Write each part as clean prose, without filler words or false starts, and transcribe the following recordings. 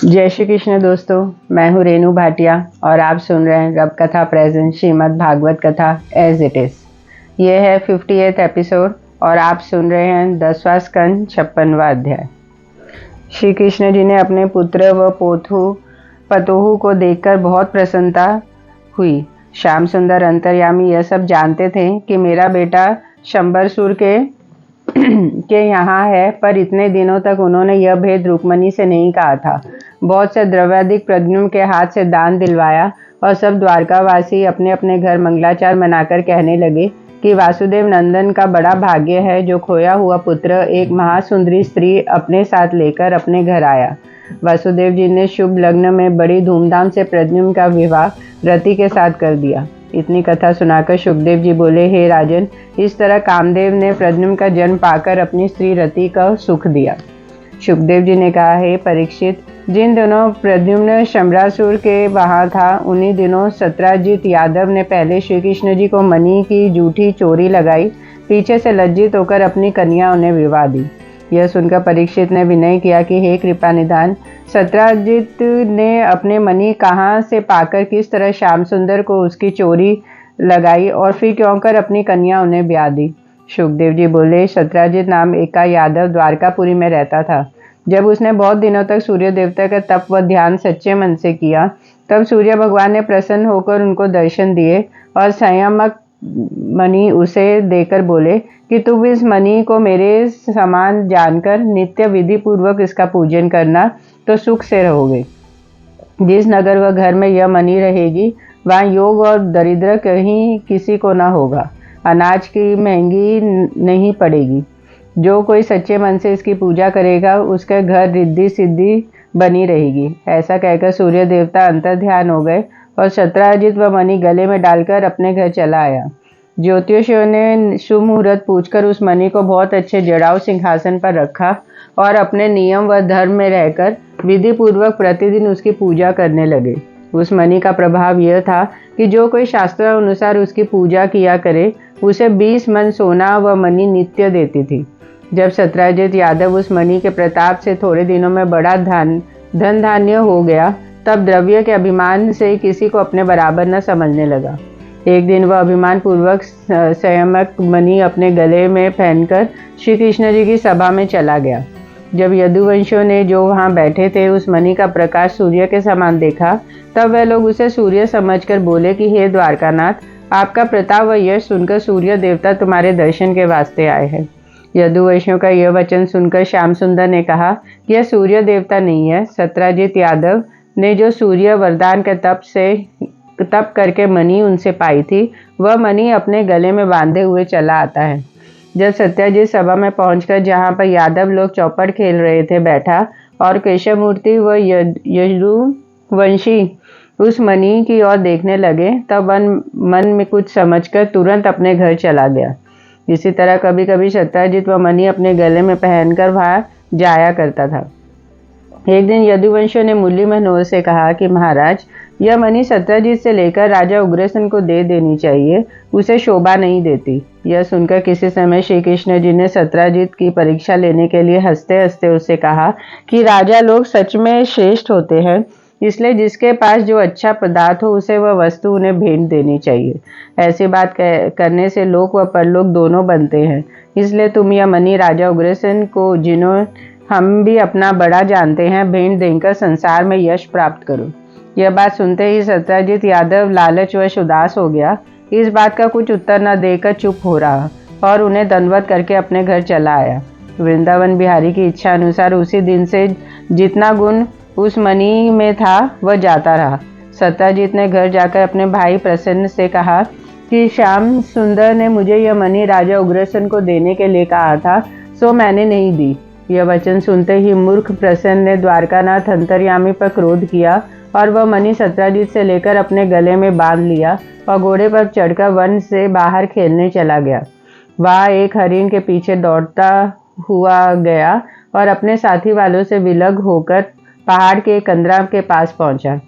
जय श्री कृष्ण दोस्तों, मैं हूँ रेनू भाटिया और आप सुन रहे हैं रब कथा प्रेजेंट श्रीमद् भागवत कथा एज इट इज। ये है 58th एपिसोड और आप सुन रहे हैं 10वां स्कंद 56वां अध्याय। श्री कृष्ण जी ने अपने पुत्र व पतोहू को देखकर बहुत प्रसन्नता हुई। श्याम सुंदर अंतर्यामी यह सब जानते थे कि मेरा बेटा शंबरसूर के यहाँ है, पर इतने दिनों तक उन्होंने यह भेद रुक्मणी से नहीं कहा था। बहुत से द्रव्याधिक प्रद्युम्न के हाथ से दान दिलवाया और सब द्वारकावासी अपने अपने घर मंगलाचार मनाकर कहने लगे कि वासुदेव नंदन का बड़ा भाग्य है जो खोया हुआ पुत्र एक महासुंदरी स्त्री अपने साथ लेकर अपने घर आया। वासुदेव जी ने शुभ लग्न में बड़ी धूमधाम से प्रद्युम्न का विवाह रति के साथ कर दिया। इतनी कथा सुनाकर सुखदेव जी बोले, हे राजन, इस तरह कामदेव ने प्रद्युम्न का जन्म पाकर अपनी स्त्री रति का सुख दिया। सुखदेव जी ने कहा, हे परीक्षित, जिन दिनों प्रद्युम्न शंबरासुर के वहाँ था उन्हीं दिनों सत्राजित यादव ने पहले श्री कृष्ण जी को मणि की जूठी चोरी लगाई। पीछे से लज्जित होकर अपनी कन्या उन्हें विवाह दी। यह सुनकर परीक्षित ने विनय किया कि हे कृपा निधान, सत्राजित ने अपने मणि कहाँ से पाकर किस तरह श्याम सुंदर को उसकी चोरी लगाई और फिर क्यों कर अपनी कन्या उन्हें ब्याह दी। सुखदेव जी बोले, सत्राजित नाम एक यादव द्वारकापुरी में रहता था। जब उसने बहुत दिनों तक सूर्य देवता का तप व ध्यान सच्चे मन से किया, तब सूर्य भगवान ने प्रसन्न होकर उनको दर्शन दिए और संयमक मणि उसे देकर बोले कि तुम इस मणि को मेरे समान जानकर नित्य विधि पूर्वक इसका पूजन करना तो सुख से रहोगे। जिस नगर व घर में यह मणि रहेगी वहाँ योग और दरिद्र कहीं किसी को ना होगा। अनाज की महंगी नहीं पड़ेगी। जो कोई सच्चे मन से इसकी पूजा करेगा उसके घर रिद्धि सिद्धि बनी रहेगी। ऐसा कहकर सूर्य देवता अंतर ध्यान हो गए और सत्राजित व मणि गले में डालकर अपने घर चला आया। ज्योतिषियों ने शुभ मुहूर्त पूछकर उस मणि को बहुत अच्छे जड़ाऊ सिंहासन पर रखा और अपने नियम व धर्म में रहकर विधि पूर्वक प्रतिदिन उसकी पूजा करने लगे। उस मणि का प्रभाव यह था कि जो कोई शास्त्र अनुसार उसकी पूजा किया करे उसे 20 मन सोना व मणि नित्य देती थी। जब सत्राजित यादव उस मणि के प्रताप से थोड़े दिनों में बड़ा धन धान्य हो गया, तब द्रव्य के अभिमान से किसी को अपने बराबर न समझने लगा। एक दिन वह अभिमान पूर्वक संयमक मणि अपने गले में पहनकर श्री कृष्ण जी की सभा में चला गया। जब यदुवंशियों ने जो वहां बैठे थे उस मणि का प्रकाश सूर्य के समान देखा, तब वह लोग उसे सूर्य समझकर बोले कि हे द्वारकानाथ, आपका प्रताप व यश सुनकर सूर्य देवता तुम्हारे दर्शन के वास्ते आए हैं। यदुवंशियों का यह वचन सुनकर श्याम सुंदर ने कहा कि यह सूर्य देवता नहीं है। सत्राजित यादव ने जो सूर्य वरदान के तप करके मणि उनसे पाई थी, वह मणि अपने गले में बांधे हुए चला आता है। जब सत्याजित सभा में पहुंचकर जहां पर यादव लोग चौपड़ खेल रहे थे बैठा और केशवमूर्ति व यदुवंशी उस मणि की ओर देखने लगे, तब मन में कुछ समझकर तुरंत अपने घर चला गया। इसी तरह कभी कभी सत्याजित व मणि अपने गले में पहनकर वहां जाया करता था। एक दिन यदुवंशियों ने मुरली मनोहर से कहा कि महाराज, यह मणि सत्याजित से लेकर राजा उग्रसेन को दे देनी चाहिए, उसे शोभा नहीं देती। यह सुनकर किसी समय श्री कृष्ण जी ने सत्याजित की परीक्षा लेने के लिए हंसते हंसते उससे कहा कि राजा लोग सच में श्रेष्ठ होते हैं, इसलिए जिसके पास जो अच्छा पदार्थ हो उसे वह वस्तु उन्हें भेंट देनी चाहिए। ऐसी बात करने से लोक व परलोक दोनों बनते हैं। इसलिए तुम यह मणि राजा उग्रसेन को, जिन्हों हम भी अपना बड़ा जानते हैं, भेंट देकर संसार में यश प्राप्त करो। यह बात सुनते ही सत्याजित यादव लालच व उदास हो गया। इस बात का कुछ उत्तर न देकर चुप हो रहा और उन्हें दंडवत करके अपने घर चला आया। वृंदावन बिहारी की इच्छा अनुसार उसी दिन से जितना गुण उस मणि में था वह जाता रहा। सत्याजित ने घर जाकर अपने भाई प्रसन्न से कहा कि श्याम सुंदर ने मुझे यह मणि राजा उग्रसेन को देने के लिए कहा था, सो मैंने नहीं दी। यह वचन सुनते ही मूर्ख प्रसन्न ने द्वारकानाथ अंतर्यामी पर क्रोध किया और वह मणि सत्याजित से लेकर अपने गले में बांध लिया और घोड़े पर चढ़कर वन से बाहर खेलने चला गया। वह एक हरिण के पीछे दौड़ता हुआ गया और अपने साथी वालों से विलग होकर पहाड़ के कंदरा के पास पहुंचा।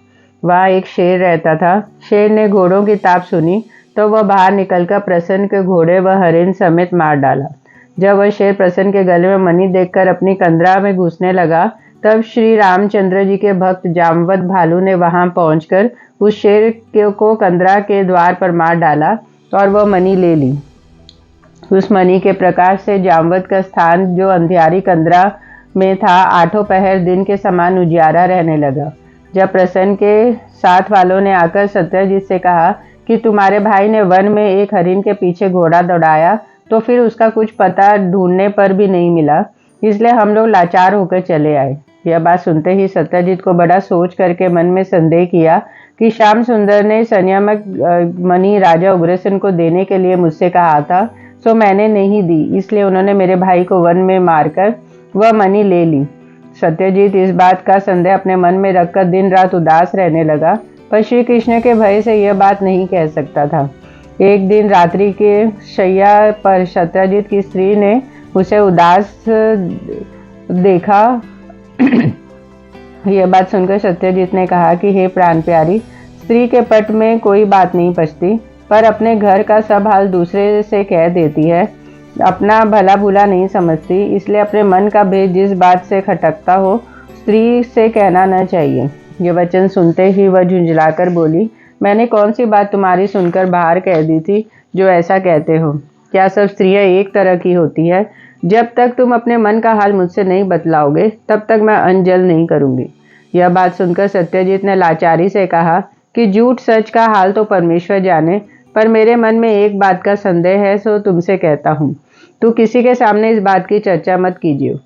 वहाँ एक शेर रहता था। शेर ने घोड़ों की ताप सुनी तो वह बाहर निकलकर प्रसन्न के घोड़े व हरिण समेत मार डाला। जब वह शेर प्रसन्न के गले में मणि देखकर अपनी कंदरा में घुसने लगा, तब श्री रामचंद्र जी के भक्त जामवत भालू ने वहां पहुंचकर उस शेर को कंदरा के द्वार पर मार डाला और वह मणि ले ली। उस मणि के प्रकाश से जामवत का स्थान जो अंधियारी कंदरा में था आठों पहर दिन के समान उजियारा रहने लगा। जब प्रसन्न के साथ वालों ने आकर सत्यजीत से कहा कि तुम्हारे भाई ने वन में एक हरिन के पीछे घोड़ा दौड़ाया तो फिर उसका कुछ पता ढूंढने पर भी नहीं मिला, इसलिए हम लोग लाचार होकर चले आए। यह बात सुनते ही सत्यजीत को बड़ा सोच करके मन में संदेह किया कि श्याम सुंदर ने संयमक मणि राजा उग्रसेन को देने के लिए मुझसे कहा था, सो मैंने नहीं दी, इसलिए उन्होंने मेरे भाई को वन में मारकर वह मणि ले ली। सत्यजीत इस बात का संदेह अपने मन में रखकर दिन रात उदास रहने लगा, पर श्री कृष्ण के भय से यह बात नहीं कह सकता था। एक दिन रात्रि के शैया पर सत्यजीत की स्त्री ने उसे उदास देखा। यह बात सुनकर सत्यजीत ने कहा कि हे प्राण प्यारी, स्त्री के पट में कोई बात नहीं पचती, पर अपने घर का सब हाल दूसरे से कह देती है, अपना भला बुरा नहीं समझती, इसलिए अपने मन का भेद जिस बात से खटकता हो स्त्री से कहना न चाहिए। यह वचन सुनते ही वह झुंझलाकर बोली, मैंने कौन सी बात तुम्हारी सुनकर बाहर कह दी थी जो ऐसा कहते हो? क्या सब स्त्रियां एक तरह की होती है? जब तक तुम अपने मन का हाल मुझसे नहीं बतलाओगे तब तक मैं अन्न जल नहीं करूंगी। यह बात सुनकर सत्यजीत ने लाचारी से कहा कि झूठ सच का हाल तो परमेश्वर जाने, पर मेरे मन में एक बात का संदेह है, सो तुमसे कहता हूँ। तू किसी के सामने इस बात की चर्चा मत कीजिए।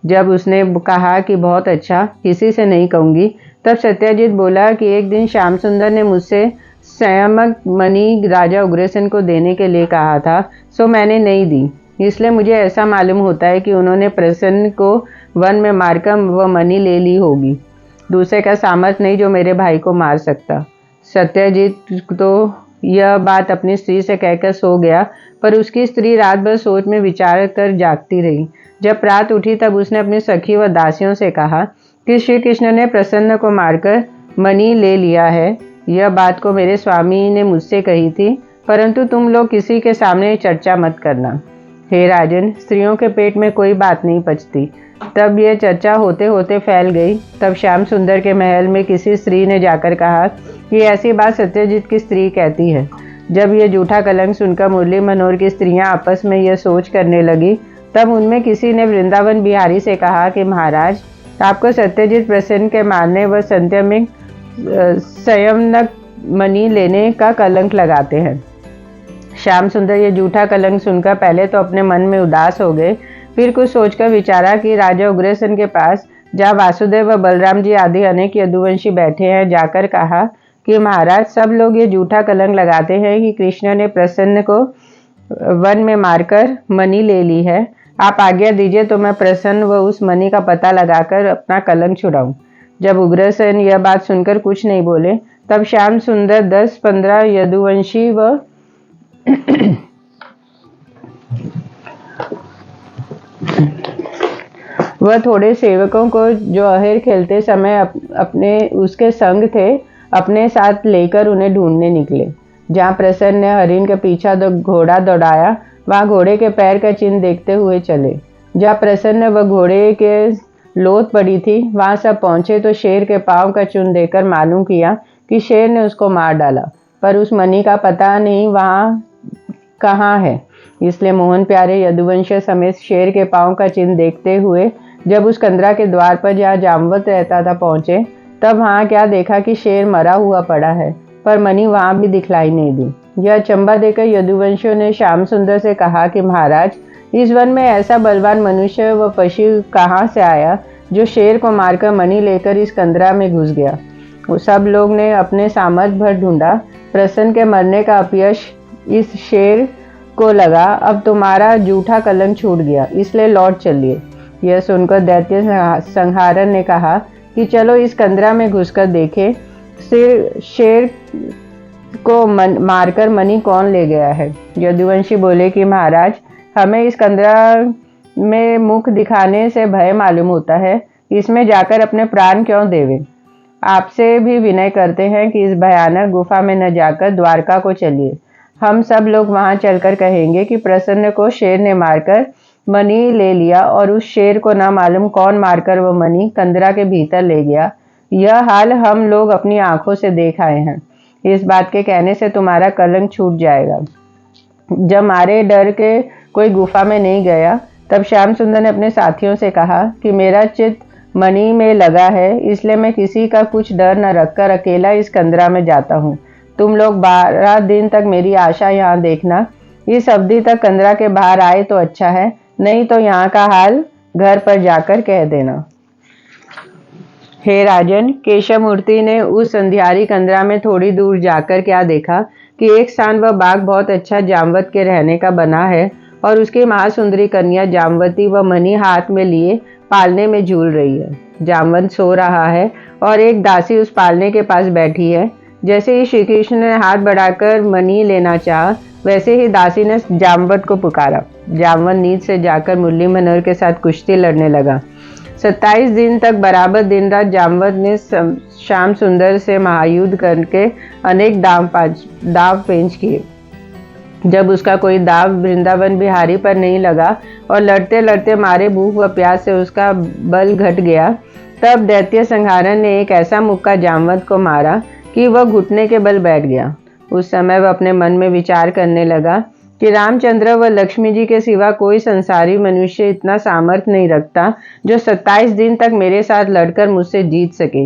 जब उसने कहा कि बहुत अच्छा, किसी से नहीं कहूंगी, तब सत्यजीत बोला कि एक दिन श्याम सुंदर ने मुझसे संयमक मणि राजा उग्रसेन को देने के लिए कहा था, सो मैंने नहीं दी, इसलिए मुझे ऐसा मालूम होता है कि उन्होंने प्रसन्न को वन में मारकर वह मणि ले ली होगी। दूसरे का सामर्थ्य नहीं जो मेरे भाई को मार सकता। सत्यजीत तो यह बात अपनी स्त्री से कहकर सो गया, पर उसकी स्त्री रात भर सोच में विचार कर जागती रही। जब रात उठी तब उसने अपनी सखी व दासियों से कहा कि श्री कृष्ण ने प्रसन्न को मारकर मणि ले लिया है। यह बात को मेरे स्वामी ने मुझसे कही थी, परंतु तुम लोग किसी के सामने चर्चा मत करना। हे राजन, स्त्रियों के पेट में कोई बात नहीं पचती। तब यह चर्चा होते होते फैल गई। तब श्याम सुंदर के महल में किसी स्त्री ने जाकर कहा कि ऐसी बात सत्यजीत की स्त्री कहती है। जब यह झूठा कलंक सुनकर मुरली मनोहर की स्त्रियां आपस में यह सोच करने लगी, तब उनमें किसी ने वृंदावन बिहारी से कहा कि महाराज, आपको सत्यजीत प्रसन्न के मारने व संयमिक संयमक मणि लेने का कलंक लगाते हैं। श्याम सुंदर ये झूठा कलंक सुनकर पहले तो अपने मन में उदास हो गए, फिर कुछ सोचकर विचारा कि राजा उग्रसेन के पास जहाँ वासुदेव व बलराम जी आदि अनेक यदुवंशी बैठे हैं, जाकर कहा कि महाराज, सब लोग ये झूठा कलंक लगाते हैं कि कृष्ण ने प्रसन्न को वन में मारकर मणि ले ली है। आप आज्ञा दीजिए तो मैं प्रसन्न व उस मणि का पता लगाकर अपना कलंक छुड़ाऊं। जब उग्रसेन यह बात सुनकर कुछ नहीं बोले, तब श्याम सुंदर 10-15 यदुवंशी व वह थोड़े सेवकों को जो अहेर खेलते समय अपने उसके संग थे, अपने साथ लेकर उन्हें ढूंढने निकले। जहाँ प्रसन्न ने हरिन के पीछा घोड़ा दौड़ाया, वहाँ घोड़े के पैर का चिन्ह देखते हुए चले। जहाँ प्रसन्न व घोड़े के लोथ पड़ी थी, वहाँ सब पहुंचे तो शेर के पांव का चिन्ह देखकर मालूम किया कि शेर ने उसको मार डाला, पर उस मणि का पता नहीं वहाँ कहाँ है। इसलिए मोहन प्यारे यदुवंश समेत शेर के पांव का चिन्ह देखते हुए जब उस कंदरा के द्वार पर जहाँ जामवत रहता था पहुंचे, तब वहाँ क्या देखा कि शेर मरा हुआ पड़ा है, पर मणि वहाँ भी दिखलाई नहीं दी। यह अचंबा देकर यदुवंशियों ने श्याम सुंदर से कहा कि महाराज, इस वन में ऐसा बलवान मनुष्य व पशु कहाँ से आया जो शेर को मारकर मणि लेकर इस कंदरा में घुस गया। वो सब लोग ने अपने सामर्थ्य भर ढूंढा, प्रसन्न के मरने का अपयश इस शेर को लगा। अब तुम्हारा झूठा कलंक छूट गया, इसलिए लौट चलिए। यह सुनकर दैत्य संहारन ने कहा कि चलो इस कंदरा में घुसकर देखें शेर को मारकर मणि कौन ले गया है। यदुवंशी बोले कि महाराज, हमें इस कंदरा में मुख दिखाने से भय मालूम होता है, इसमें जाकर अपने प्राण क्यों देवे। आपसे भी विनय करते हैं कि इस भयानक गुफा में न जाकर द्वारका को चलिए। हम सब लोग वहां चलकर कहेंगे कि प्रसन्न को शेर ने मारकर मणि ले लिया और उस शेर को न मालूम कौन मारकर वो मणि कंदरा के भीतर ले गया। यह हाल हम लोग अपनी आंखों से देख आए हैं। इस बात के कहने से तुम्हारा कलंक छूट जाएगा। जब मारे डर के कोई गुफा में नहीं गया, तब श्याम सुंदर ने अपने साथियों से कहा कि मेरा चित्त मणि में लगा है, इसलिए मैं किसी का कुछ डर न रखकर अकेला इस कंदरा में जाता हूँ। तुम लोग 12 दिन तक मेरी आशा यहाँ देखना। इस अवधि तक कंदरा के बाहर आए तो अच्छा है, नहीं तो यहाँ का हाल घर पर जाकर कह देना। हे राजन, केशवमूर्ति ने उस संध्यारी कंदरा में थोड़ी दूर जाकर क्या देखा कि एक स्थान वह बाग बहुत अच्छा जामवत के रहने का बना है और उसकी महासुंदरी कन्या जामवती व मणि हाथ में लिए पालने में झूल रही है। जामवंत सो रहा है और एक दासी उस पालने के पास बैठी है। जैसे ही श्री कृष्ण ने हाथ बढ़ाकर मणि लेना चाहा, वैसे ही दासी ने जामवंत को पुकारा। जामवंत नींद से जाकर मुरली मनोहर के साथ कुश्ती लड़ने लगा। 27 दिन तक बराबर दिन रात जामवंत ने श्याम सुंदर से महायुद्ध करके अनेक दाव पेंच किए। जब उसका कोई दाव वृंदावन बिहारी पर नहीं लगा और लड़ते लड़ते मारे भूख व प्यास से उसका बल घट गया, तब दैत्य संहारन ने एक ऐसा मुक्का जामवंत को मारा कि वह घुटने के बल बैठ गया। उस समय वह अपने मन में विचार करने लगा कि रामचंद्र व लक्ष्मी जी के सिवा कोई संसारी मनुष्य इतना सामर्थ्य नहीं रखता जो 27 दिन तक मेरे साथ लड़कर मुझसे जीत सके।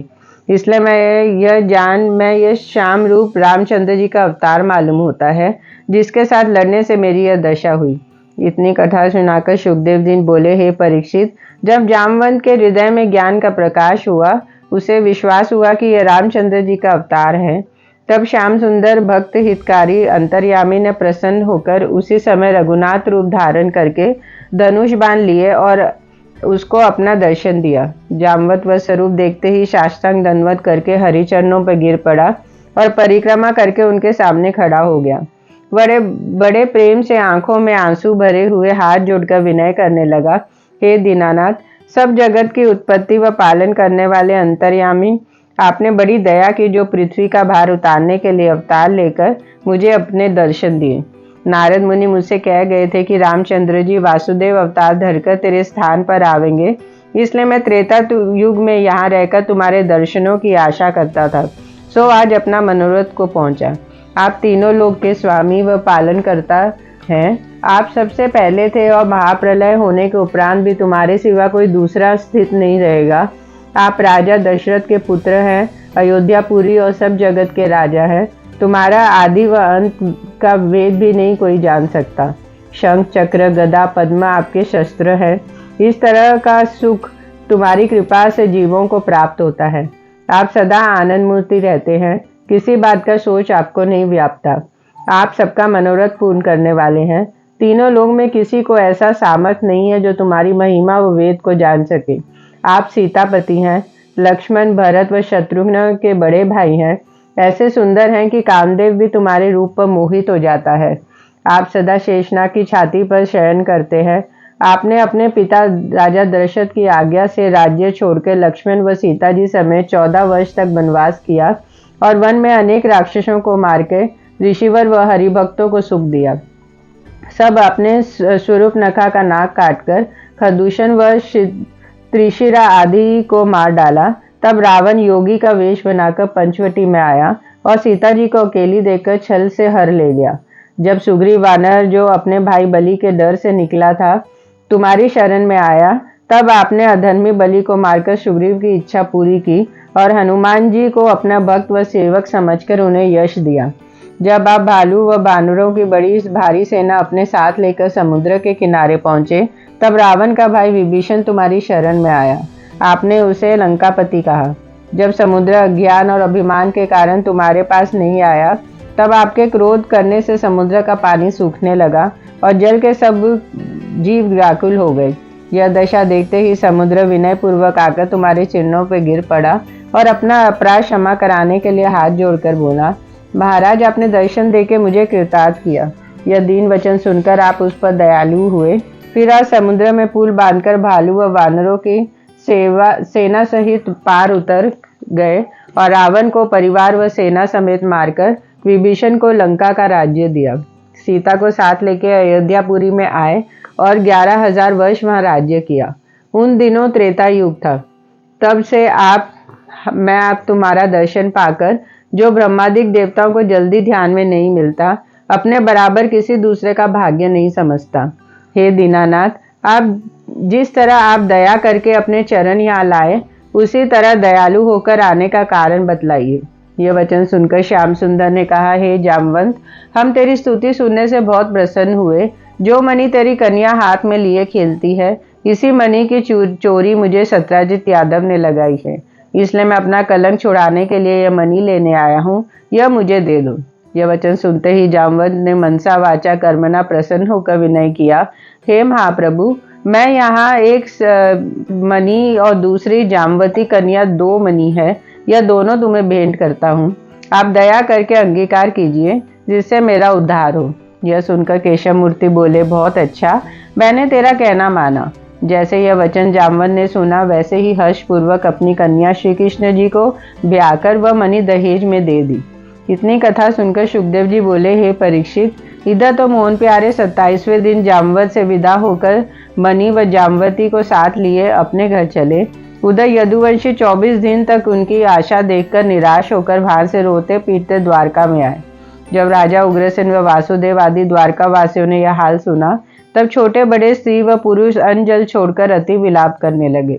इसलिए मैं यह श्याम रूप रामचंद्र जी का अवतार मालूम होता है, जिसके साथ लड़ने से मेरी यह दशा हुई। इतनी कथा सुनाकर सुखदेव जी बोले, हे परीक्षित, जब जामवंत के हृदय में ज्ञान का प्रकाश हुआ, उसे विश्वास हुआ कि यह रामचंद्र जी का अवतार है, तब श्याम सुंदर भक्त हितकारी अंतर्यामी ने प्रसन्न होकर उसी समय रघुनाथ रूप धारण करके धनुष बाण लिए और उसको अपना दर्शन दिया। जामवंत वह स्वरूप देखते ही साष्टांग दंडवत करके हरिचरणों पर गिर पड़ा और परिक्रमा करके उनके सामने खड़ा हो गया। बड़े बड़े प्रेम से आंखों में आंसू भरे हुए हाथ जोड़कर विनय करने लगा, हे दीनानाथ, सब जगत की उत्पत्ति व पालन करने वाले अंतर्यामी, आपने बड़ी दया की जो पृथ्वी का भार उतारने के लिए अवतार लेकर मुझे अपने दर्शन दिए। नारद मुनि मुझसे कह गए थे कि रामचंद्र जी वासुदेव अवतार धरकर तेरे स्थान पर आवेंगे, इसलिए मैं त्रेता युग में यहाँ रहकर तुम्हारे दर्शनों की आशा करता था। सो आज अपना मनोरथ को पहुँचा। आप तीनों लोक के स्वामी व पालन करता हैं। आप सबसे पहले थे और महाप्रलय होने के उपरांत भी तुम्हारे सिवा कोई दूसरा स्थित नहीं रहेगा। आप राजा दशरथ के पुत्र हैं, अयोध्यापुरी और सब जगत के राजा हैं। तुम्हारा आदि व अंत का वेद भी नहीं कोई जान सकता। शंख चक्र गदा पद्म आपके शस्त्र है। इस तरह का सुख तुम्हारी कृपा से जीवों को प्राप्त होता है। आप सदा आनंद मूर्ति रहते हैं, किसी बात का सोच आपको नहीं व्यापता। आप सबका मनोरथ पूर्ण करने वाले हैं। तीनों लोग में किसी को ऐसा सामर्थ्य नहीं है जो तुम्हारी महिमा व वेद को जान सके। आप सीतापति हैं, लक्ष्मण भरत व शत्रुघ्न के बड़े भाई हैं। ऐसे सुंदर हैं कि कामदेव भी तुम्हारे रूप पर मोहित हो जाता है। आप सदा शेषनाग की छाती पर शयन करते हैं। आपने अपने पिता राजा दशरथ की आज्ञा से राज्य छोड़कर लक्ष्मण व सीता जी समेत 14 वर्ष तक वनवास किया और वन में अनेक राक्षसों को मार के ऋषिवर व हरिभक्तों को सुख दिया। सब अपने स्वरूप नखा का नाक काटकर खदूषण व त्रिशिरा आदि को मार डाला। तब रावण योगी का वेश बनाकर पंचवटी में आया और सीता जी को अकेली देखकर छल से हर ले गया। जब सुग्रीव वानर, जो अपने भाई बलि के डर से निकला था, तुम्हारी शरण में आया, तब आपने अधर्मी बलि को मारकर सुग्रीव की इच्छा पूरी की और हनुमान जी को अपना भक्त व सेवक समझकर उन्हें यश दिया। जब आप भालू व बानरों की बड़ी भारी सेना अपने साथ लेकर समुद्र के किनारे पहुंचे, तब रावण का भाई विभीषण तुम्हारी शरण में आया। आपने उसे लंकापति कहा। जब समुद्र अज्ञान और अभिमान के कारण तुम्हारे पास नहीं आया, तब आपके क्रोध करने से समुद्र का पानी सूखने लगा और जल के सब जीव व्याकुल हो गए। यह दशा देखते ही समुद्र विनय पूर्वक आकर तुम्हारे चरणों पर गिर पड़ा और अपना अपराध क्षमा कराने के लिए हाथ जोड़कर बोला, महाराज, आपने दर्शन देके मुझे कृतार्थ किया। यह दीन वचन सुनकर आप उस पर दयालु हुए। फिर आज समुद्र में पुल बांधकर भालू व वानरों की सेना सहित पार उतर गए और रावण को परिवार व सेना समेत मारकर विभीषण को लंका का राज्य दिया। सीता को साथ लेकर अयोध्यापुरी में आए और 11,000 वर्ष वहां राज्य किया। उन दिनों त्रेता युग था। तब से मैं तुम्हारा दर्शन पाकर, जो ब्रह्मादिक देवताओं को जल्दी ध्यान में नहीं मिलता, अपने बराबर किसी दूसरे का भाग्य नहीं समझता। हे दीनानाथ, आप जिस तरह आप दया करके अपने चरण यहाँ लाए, उसी तरह दयालु होकर आने का कारण बतलाइए। यह वचन सुनकर श्याम सुंदर ने कहा, हे जामवंत, हम तेरी स्तुति सुनने से बहुत प्रसन्न हुए। जो मणि तेरी कन्या हाथ में लिए खेलती है, इसी मणि की चोरी मुझे सत्राजित यादव ने लगाई है, इसलिए मैं अपना कलंक छुड़ाने के लिए यह मणि लेने आया हूँ। यह मुझे दे दो। यह वचन सुनते ही जामवंत ने मनसा वाचा कर्मणा प्रसन्न होकर विनय किया, हे महाप्रभु, मैं यहाँ एक मणि और दूसरी जामवती कन्या 2 मणि है, यह दोनों तुम्हें भेंट करता हूँ। आप दया करके अंगीकार कीजिए, जिससे मेरा उद्धार हो। यह सुनकर केशव मूर्ति बोले, बहुत अच्छा, मैंने तेरा कहना माना। जैसे यह वचन जामवंत ने सुना, वैसे ही हर्ष पूर्वक अपनी कन्या श्री कृष्ण जी को ब्याकर वह मणि दहेज में दे दी। इतनी कथा सुनकर सुखदेव जी बोले, हे परीक्षित, इधर तो मोहन प्यारे 27वें दिन जामवंत से विदा होकर मणि व जामवती को साथ लिए अपने घर चले। उधर यदुवंशी 24 दिन तक उनकी आशा देखकर निराश होकर बाहर से रोते पीटते द्वारका में आए। जब राजा उग्रसेन व वासुदेव आदि द्वारका वासियों ने यह हाल सुना, तब छोटे बड़े स्त्री व पुरुष अन्न जल छोड़कर अति विलाप करने लगे।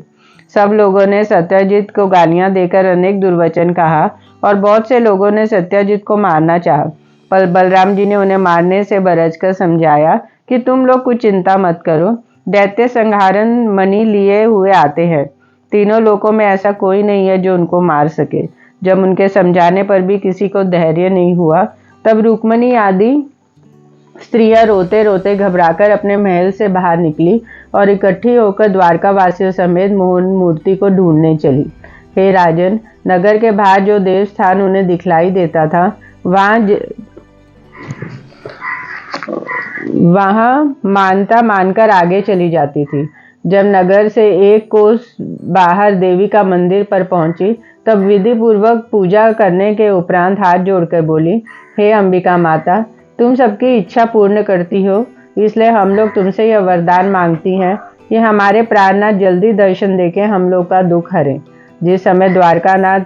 सब लोगों ने सत्यजित को गालियां देकर अनेक दुर्वचन कहा और बहुत से लोगों ने सत्यजित को मारना चाहा। पर बलराम जी ने उन्हें मारने से बरजकर समझाया कि तुम लोग कुछ चिंता मत करो, दैत्य संहारन मणि लिए हुए आते हैं। तीनों लोकों में ऐसा कोई नहीं है जो उनको मार सके। जब उनके समझाने पर भी किसी को धैर्य नहीं हुआ, तब रुक्मणी आदि स्त्रियां रोते रोते घबराकर अपने महल से बाहर निकली और इकट्ठी होकर द्वारका वासियों समेत मोहन मूर्ति को ढूंढने चली। हे राजन, नगर के बाहर जो देव स्थान उन्हें दिखलाई देता था, वहां मानता मानकर आगे चली जाती थी। जब नगर से 1 कोस बाहर देवी का मंदिर पर पहुंची, तब विधि पूर्वक पूजा करने के उपरांत हाथ जोड़कर बोली, हे अंबिका माता, तुम सबकी इच्छा पूर्ण करती हो, इसलिए हम लोग तुमसे यह वरदान मांगती हैं कि हमारे प्राणनाथ जल्दी दर्शन देके हम लोग का दुख हरें। जिस समय द्वारकानाथ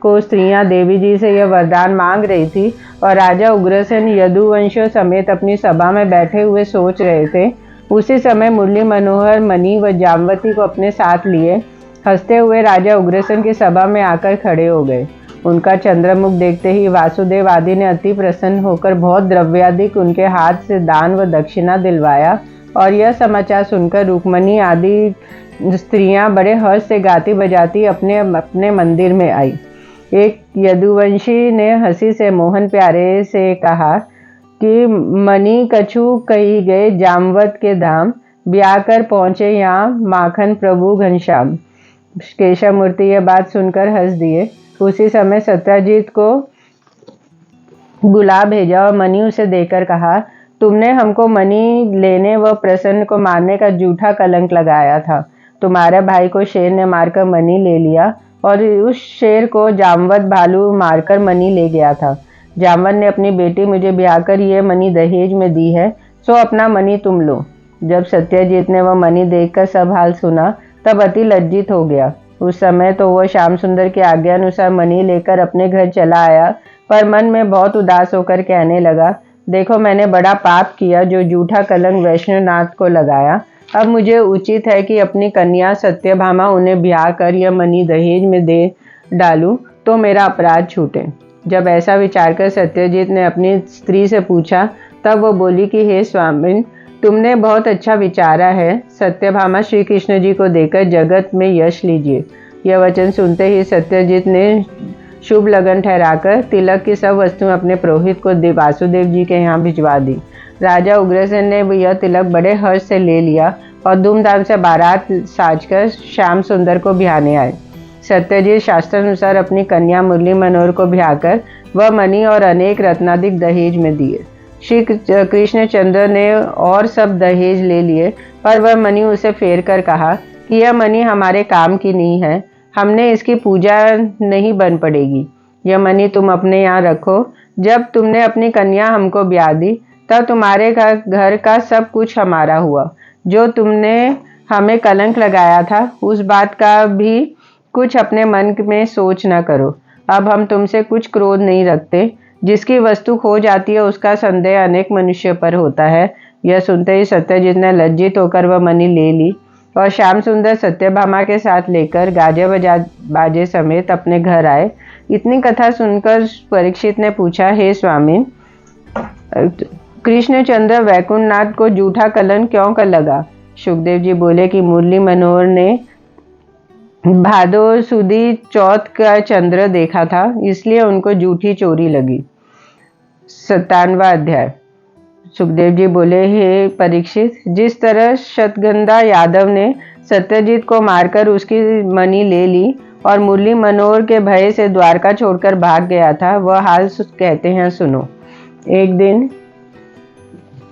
को स्त्रियां देवी जी से यह वरदान मांग रही थी और राजा उग्रसेन यदुवंशियों समेत अपनी सभा में बैठे हुए सोच रहे थे, उसी समय मुरली मनोहर मणि व जामवती को अपने साथ लिए हंसते हुए राजा उग्रसेन की सभा में आकर खड़े हो गए। उनका चंद्रमुख देखते ही वासुदेव आदि ने अति प्रसन्न होकर बहुत द्रव्याधिक उनके हाथ से दान व दक्षिणा दिलवाया और यह समाचार सुनकर रुक्मणी आदि स्त्रियां बड़े हर्ष से गाती बजाती अपने अपने मंदिर में आई। एक यदुवंशी ने हंसी से मोहन प्यारे से कहा कि मणि कछु कही गए जामवत के धाम, ब्याह कर पहुंचे यहाँ माखन प्रभु घनश्याम। केशव मूर्ति यह बात सुनकर हंस दिए। उसी समय सत्यजित को बुला भेजा और मणि उसे देकर कहा, तुमने हमको मणि लेने व प्रसन्न को मारने का झूठा कलंक लगाया था। तुम्हारे भाई को शेर ने मारकर मणि ले लिया और उस शेर को जामवत भालू मारकर मणि ले गया था। जामवत ने अपनी बेटी मुझे ब्याह कर ये मणि दहेज में दी है, सो अपना मणि तुम लो। जब सत्यजित ने वह मणि देखकर सब हाल सुना, तब अति लज्जित हो गया। उस समय तो वह श्याम सुंदर की आज्ञा अनुसार मणि लेकर अपने घर चला आया, पर मन में बहुत उदास होकर कहने लगा, देखो मैंने बड़ा पाप किया जो झूठा कलंक वैष्णवनाथ को लगाया। अब मुझे उचित है कि अपनी कन्या सत्यभामा उन्हें ब्याह कर यह मणि दहेज में दे डालूं तो मेरा अपराध छूटे। जब ऐसा विचार कर सत्यजित ने अपनी स्त्री से पूछा, तब वो बोली कि हे स्वामिन, तुमने बहुत अच्छा विचारा है। सत्यभामा श्री कृष्ण जी को देकर जगत में यश लीजिए। यह वचन सुनते ही सत्यजित ने शुभ लगन ठहराकर तिलक की सब वस्तुएं अपने पुरोहित को वासुदेव जी के यहाँ भिजवा दी। राजा उग्रसेन ने यह तिलक बड़े हर्ष से ले लिया और धूमधाम से बारात साजकर श्याम सुंदर को ब्याहने आए। सत्यजित शास्त्रानुसार अपनी कन्या मुरली मनोहर को ब्याहकर वह मणि और अनेक रत्नाधिक दहेज में दिए। श्री कृष्णचंद्र ने और सब दहेज ले लिए, पर वह मणि उसे फेर कर कहा कि यह मणि हमारे काम की नहीं है, हमने इसकी पूजा नहीं बन पड़ेगी। यह मणि तुम अपने यहाँ रखो। जब तुमने अपनी कन्या हमको ब्याह दी, तब तुम्हारे घर का सब कुछ हमारा हुआ। जो तुमने हमें कलंक लगाया था, उस बात का भी कुछ अपने मन में सोच न करो। अब हम तुमसे कुछ क्रोध नहीं रखते। जिसकी वस्तु खो जाती है उसका संदेह अनेक मनुष्य पर होता है। यह सुनते ही सत्यजीत ने लज्जित होकर वह मणि ले ली और श्याम सुंदर सत्यभामा के साथ लेकर गाजे बाजे समेत अपने घर आए। इतनी कथा सुनकर परीक्षित ने पूछा, हे स्वामी, कृष्णचंद्र वैकुंठनाथ को जूठा कलंक क्यों कर लगा? सुखदेव जी बोले कि मुरली मनोहर ने भादो सुदी चौथ का चंद्र देखा था, इसलिए उनको जूठी चोरी लगी। 57वां अध्याय। सुखदेव जी बोले, हे परीक्षित, जिस तरह शतगंधा यादव ने सत्यजीत को मारकर उसकी मणि ले ली और मुरली मनोहर के भय से द्वारका छोड़कर भाग गया था, वह हाल कहते हैं, सुनो। एक दिन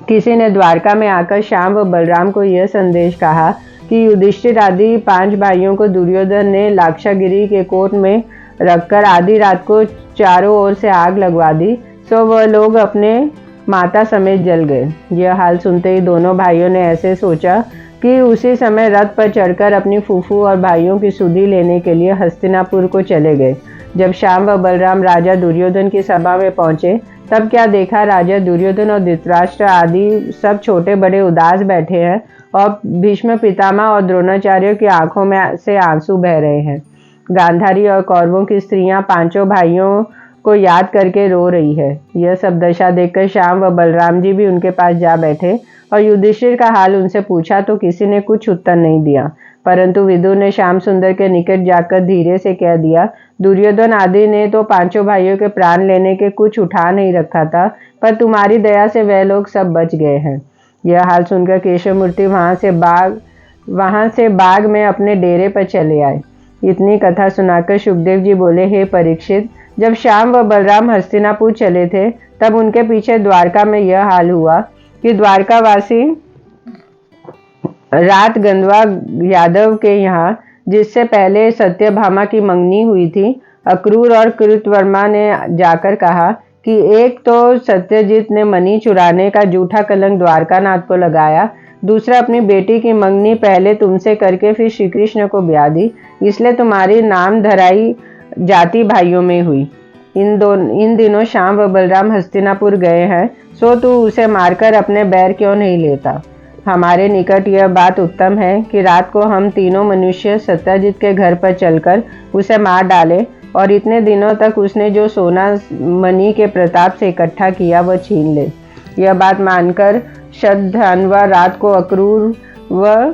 किसी ने द्वारका में आकर श्याम व बलराम को यह संदेश कहा कि युधिष्ठिर आदि 5 भाइयों को दुर्योधन ने लाक्षागिरी के कोट में रखकर आधी रात को चारों ओर से आग लगवा दी, सो वह लोग अपने माता समेत जल गए। यह हाल सुनते ही दोनों भाइयों ने ऐसे सोचा कि उसी समय रथ पर चढ़कर अपनी फूफू और भाइयों की सुधि लेने के लिए हस्तिनापुर को चले गए। जब श्याम व बलराम राजा दुर्योधन की सभा में पहुंचे, तब क्या देखा, राजा दुर्योधन और धृतराष्ट्र आदि सब छोटे बड़े उदास बैठे हैं और भीष्म पितामह और द्रोणाचार्यों की आंखों में से आंसू बह रहे हैं। गांधारी और कौरवों की स्त्रियां 5 भाइयों को याद करके रो रही है। यह सब दशा देखकर श्याम व बलराम जी भी उनके पास जा बैठे और युधिष्ठिर का हाल उनसे पूछा तो किसी ने कुछ उत्तर नहीं दिया, परंतु विदुर ने श्याम सुंदर के निकट जाकर धीरे से कह दिया, दुर्योधन आदि ने तो 5 भाइयों के प्राण लेने के कुछ उठा नहीं रखा था, पर तुम्हारी दया से वह लोग सब बच गए हैं। यह हाल सुनकर केशवमूर्ति वहां से बाग में अपने डेरे पर चले आए। इतनी कथा सुनाकर सुखदेव जी बोले, हे परीक्षित, जब श्याम व बलराम हस्तिनापुर चले थे, तब उनके पीछे द्वारका में यह हाल हुआ कि द्वारकावासी रात गंधवा यादव के यहाँ, जिससे पहले सत्यभामा की मंगनी हुई थी, अक्रूर और कृतवर्मा ने जाकर कहा कि एक तो सत्यजीत ने मणि चुराने का जूठा कलंक द्वारकानाथ को लगाया, दूसरा अपनी बेटी की मंगनी पहले तुमसे करके फिर श्री कृष्ण को ब्याह दी, इसलिए तुम्हारी नाम धराई जाति भाइयों में हुई। इन दिनों श्याम व बलराम हस्तिनापुर गए हैं, सो तू उसे मारकर अपने बैर क्यों नहीं लेता? हमारे निकट यह बात उत्तम है कि रात को हम तीनों मनुष्य सत्यजीत के घर पर चलकर उसे मार डाले और इतने दिनों तक उसने जो सोना मणि के प्रताप से इकट्ठा किया वह छीन ले। यह बात मानकर शतधन्वा रात को अक्रूर व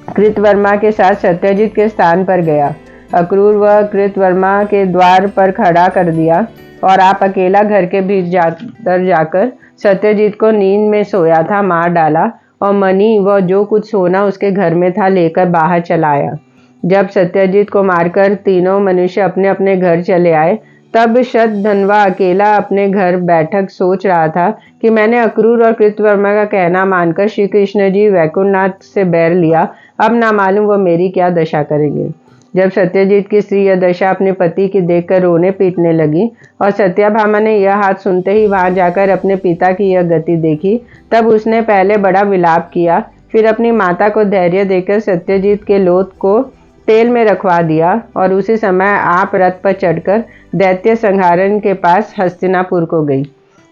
कृतवर्मा के साथ सत्यजीत के स्थान पर गया। अक्रूर व कृतवर्मा के द्वार पर खड़ा कर दिया और आप अकेला घर के भीतर जाकर सत्यजीत को नींद में सोया था मार डाला और मणि व जो कुछ सोना उसके घर में था लेकर बाहर चला आया। जब सत्यजीत को मारकर तीनों मनुष्य अपने अपने घर चले आए, तब शतधन्वा अकेला अपने घर बैठक सोच रहा था कि मैंने अक्रूर और कृतवर्मा का कहना मानकर श्री कृष्ण जी वैकुंठनाथ से बैर लिया, अब ना मालूम वह मेरी क्या दशा करेंगे। जब सत्यजीत की स्त्री यह दशा अपने पति की देखकर रोने पीटने लगी और सत्यभामा ने यह हाथ सुनते ही वहां जाकर अपने पिता की यह गति देखी, तब उसने पहले बड़ा विलाप किया, फिर अपनी माता को धैर्य देकर सत्यजीत के लोथ को तेल में रखवा दिया और उसी समय आप रथ पर चढ़कर दैत्य संहारण के पास हस्तिनापुर को गई।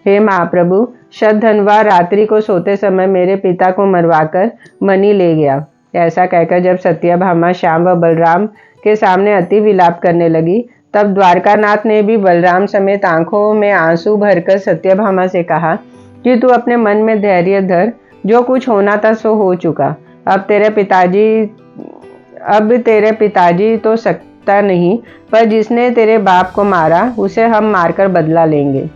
हे महाप्रभु, शतधन्वा रात्रि को सोते समय मेरे पिता को मरवाकर मणि ले गया। ऐसा कहकर जब सत्यभामा श्याम व बलराम के सामने अति विलाप करने लगी, तब द्वारकानाथ ने भी बलराम समेत आंखों में आंसू भरकर सत्यभामा से कहा कि तू अपने मन में धैर्य धर, जो कुछ होना था सो हो चुका। अब तेरे पिताजी तो सकता नहीं, पर जिसने तेरे बाप को मारा उसे हम मारकर बदला लेंगे।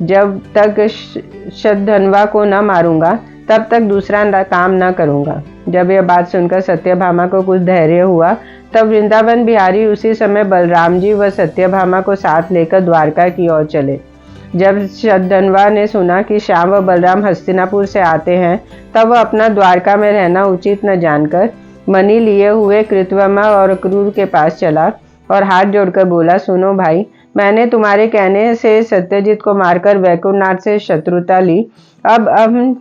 जब तक शतधन्वा को न मारूंगा तब तक दूसरा काम न करूंगा। जब यह बात सुनकर सत्यभामा को कुछ धैर्य हुआ, तब वृंदावन बिहारी उसी समय बलराम जी व सत्यभामा को साथ लेकर द्वारका की ओर चले। जब शतधन्वा ने सुना कि श्याम व बलराम हस्तिनापुर से आते हैं, तब वह अपना द्वारका में रहना उचित न जानकर मणि लिए हुए कृतवर्मा और अक्रूर के पास चला और हाथ जोड़कर बोला, सुनो भाई, मैंने तुम्हारे कहने से सत्यजित को मारकर वैकुंठनाथ से शत्रुता ली। अब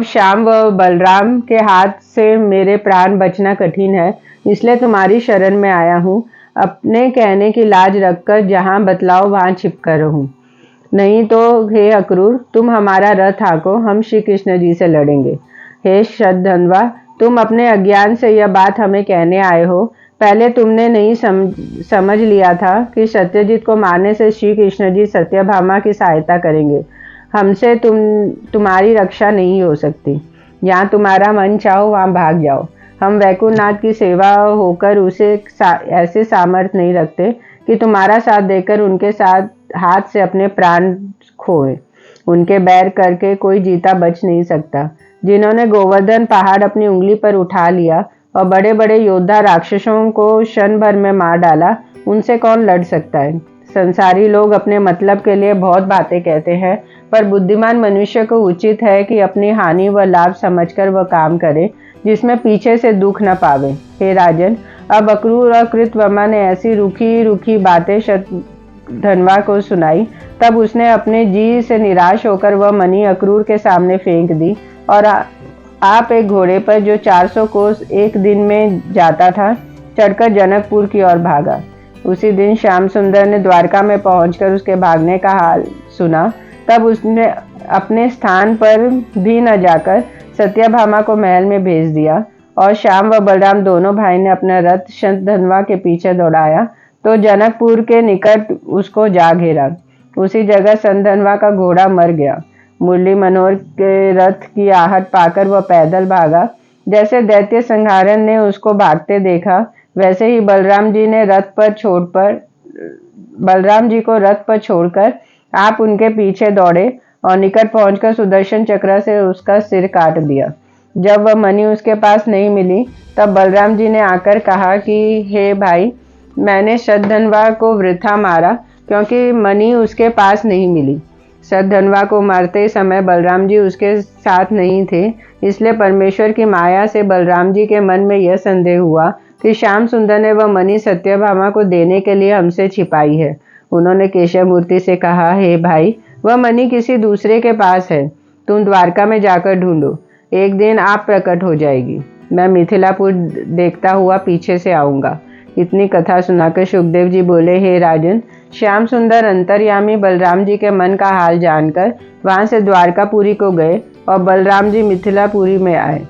श्याम व बलराम के हाथ से मेरे प्राण बचना कठिन है, इसलिए तुम्हारी शरण में आया हूँ। अपने कहने की लाज रखकर जहाँ बतलाओ वहाँ छिपकर रहूं। नहीं तो हे अक्रूर, तुम हमारा रथ हाँको, हम श्री कृष्ण जी से लड़ेंगे। हे शतधन्वा, तुम अपने अज्ञान से यह बात हमें कहने आए हो। पहले तुमने नहीं समझ लिया था कि सत्यजित को मारने से श्री कृष्ण जी सत्यभामा की सहायता करेंगे। हमसे तुम्हारी रक्षा नहीं हो सकती। यहाँ तुम्हारा मन चाहो वहाँ भाग जाओ। हम वैकुंठनाथ की सेवा होकर उसे ऐसे सामर्थ्य नहीं रखते कि तुम्हारा साथ देकर उनके साथ हाथ से अपने प्राण खोए। उनके बैर करके कोई जीता बच नहीं सकता। जिन्होंने गोवर्धन पहाड़ अपनी उंगली पर उठा लिया और बड़े बड़े योद्धा राक्षसों को क्षण भर में मार डाला, उनसे कौन लड़ सकता है। संसारी लोग अपने मतलब के लिए बहुत बातें कहते हैं, पर बुद्धिमान मनुष्य को उचित है कि अपनी हानि व लाभ समझकर वह काम करे जिसमें पीछे से दुख न पावे। हे राजन, अब अक्रूर और कृतवर्मा ने ऐसी रूखी रूखी बातें शतधन्वा को सुनाई। तब उसने अपने जी से निराश होकर वह मणि अक्रूर के सामने फेंक दी और आप एक घोड़े पर जो 400 कोस एक दिन में जाता था, चढ़कर जनकपुर की ओर भागा। उसी दिन श्याम सुंदर ने द्वारका में पहुंचकर उसके भागने का हाल सुना। तब उसने अपने स्थान पर भी न जाकर सत्यभामा को महल में भेज दिया और श्याम व बलराम दोनों भाई ने अपना रथ शतधन्वा के पीछे दौड़ाया तो जनकपुर के निकट उसको जा घेरा। उसी जगह शतधन्वा का घोड़ा मर गया। मुरली मनोहर के रथ की आहट पाकर वह पैदल भागा। जैसे दैत्य संहारन ने उसको भागते देखा, वैसे ही बलराम जी को रथ पर छोड़कर आप उनके पीछे दौड़े और निकट पहुंचकर सुदर्शन चक्र से उसका सिर काट दिया। जब वह मणि उसके पास नहीं मिली, तब बलराम जी ने आकर कहा कि हे भाई, मैंने शतधन्वा को वृथा मारा क्योंकि मणि उसके पास नहीं मिली। शतधन्वा को मारते समय बलराम जी उसके साथ नहीं थे, इसलिए परमेश्वर की माया से बलराम जी के मन में यह संदेह हुआ कि श्याम सुंदर ने वह मणि सत्यभामा को देने के लिए हमसे छिपाई है। उन्होंने केशव मूर्ति से कहा, हे भाई, वह मणि किसी दूसरे के पास है, तुम द्वारका में जाकर ढूंढो, एक दिन आप प्रकट हो जाएगी। मैं मिथिलापुर देखता हुआ पीछे से आऊंगा। इतनी कथा सुनाकर सुखदेव जी बोले, हे राजन, श्याम सुंदर अंतर्यामी बलराम जी के मन का हाल जानकर वहां से द्वारकापुरी को गए और बलराम जी मिथिलापुरी में आए।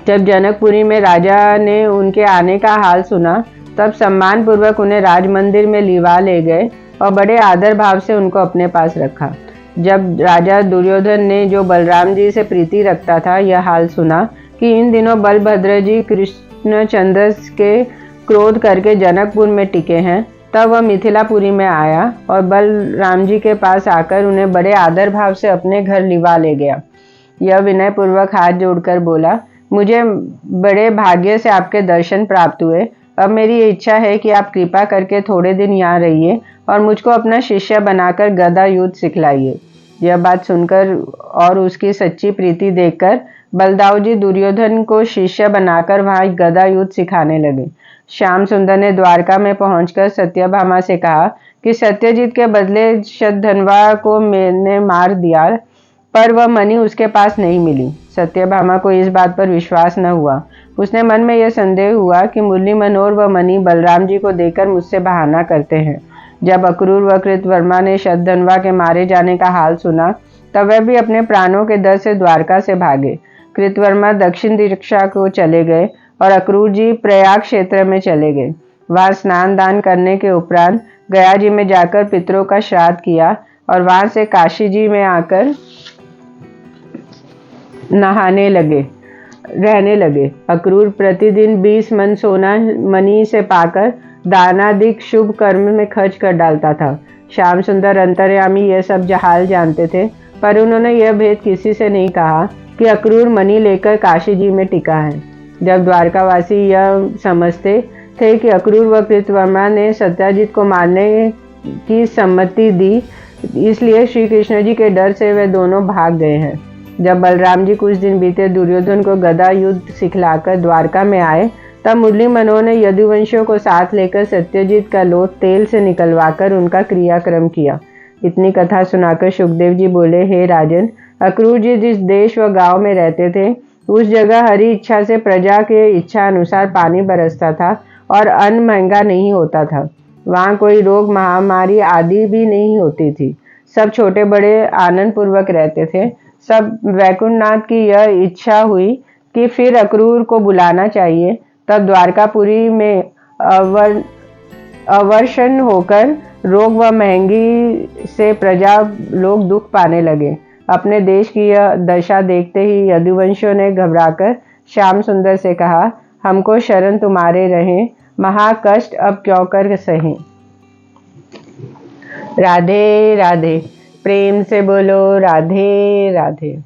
जब जनकपुरी में राजा ने उनके आने का हाल सुना, तब सम्मान पूर्वक उन्हें राजमंदिर में लिवा ले गए और बड़े आदर भाव से उनको अपने पास रखा। जब राजा दुर्योधन ने, जो बलराम जी से प्रीति रखता था, यह हाल सुना कि इन दिनों बलभद्र जी कृष्णचंद्र के क्रोध करके जनकपुर में टिके हैं, तब वह मिथिलापुरी में आया और बलराम जी के पास आकर उन्हें बड़े आदर भाव से अपने घर लिवा ले गया। यह विनय पूर्वक हाथ जोड़कर बोला, मुझे बड़े भाग्य से आपके दर्शन प्राप्त हुए। अब मेरी इच्छा है कि आप कृपा करके थोड़े दिन यहाँ रहिए और मुझको अपना शिष्य बनाकर गदा युद्ध सिखलाइए। यह बात सुनकर और उसकी सच्ची प्रीति देखकर बलदाऊ जी दुर्योधन को शिष्य बनाकर वहां गदा युद्ध सिखाने लगे। श्याम सुंदर ने द्वारका में पहुंचकर सत्यभामा से कहा कि सत्यजीत के बदले शतधन्वा को मैंने मार दिया, पर वह मणि उसके पास नहीं मिली। सत्यभामा को इस बात पर विश्वास न हुआ। उसने मन में यह संदेह हुआ कि मुरली मनोहर व मणि बलराम जी को देकर मुझसे बहाना करते हैं। जब अक्रूर व कृतवर्मा ने शतधन्वा के मारे जाने का हाल सुना, तब वह भी अपने प्राणों के डर से द्वारका से भागे। कृतवर्मा दक्षिण दिशा को चले गए और अक्रूर जी प्रयाग क्षेत्र में चले गए। वहां स्नान दान करने के उपरांत गया जी में जाकर पितरों का श्राद्ध किया और वहां से काशी जी में आकर रहने लगे। अक्रूर प्रतिदिन 20 मन सोना मणि से पाकर दानादिक शुभ कर्म में खर्च कर डालता था। श्याम सुंदर अंतर्यामी यह सब हाल जानते थे, पर उन्होंने यह भेद किसी से नहीं कहा कि अक्रूर मणि लेकर काशी जी में टिका है। जब द्वारकावासी यह समझते थे कि अक्रूर व कृतवर्मा ने सत्यजीत को मारने की सम्मति दी, इसलिए श्री कृष्ण जी के डर से वे दोनों भाग गए हैं। जब बलराम जी कुछ दिन बीते दुर्योधन को गदा युद्ध सिखलाकर द्वारका में आए, तब मुरली मनोहर ने यदुवंशियों को साथ लेकर सत्यजीत का लोथ तेल से निकलवाकर उनका क्रियाक्रम किया। इतनी कथा सुनाकर सुखदेव जी बोले, हे राजन, अक्रूर जी जिस देश व गांव में रहते थे उस जगह हरी इच्छा से प्रजा के इच्छा अनुसार पानी बरसता था और अन्न महंगा नहीं होता था। वहाँ कोई रोग महामारी आदि भी नहीं होती थी। सब छोटे बड़े आनंद पूर्वक रहते थे। सब वैकुंठनाथ की यह इच्छा हुई कि फिर अक्रूर को बुलाना चाहिए। तब द्वारकापुरी में अवर्षण होकर रोग व महंगी से प्रजा लोग दुख पाने लगे। अपने देश की यह दशा देखते ही यदुवंशियों ने घबराकर श्याम सुंदर से कहा, हमको शरण तुम्हारे रहें, महाकष्ट अब क्यों कर सहें। राधे राधे। प्रेम से बोलो राधे राधे।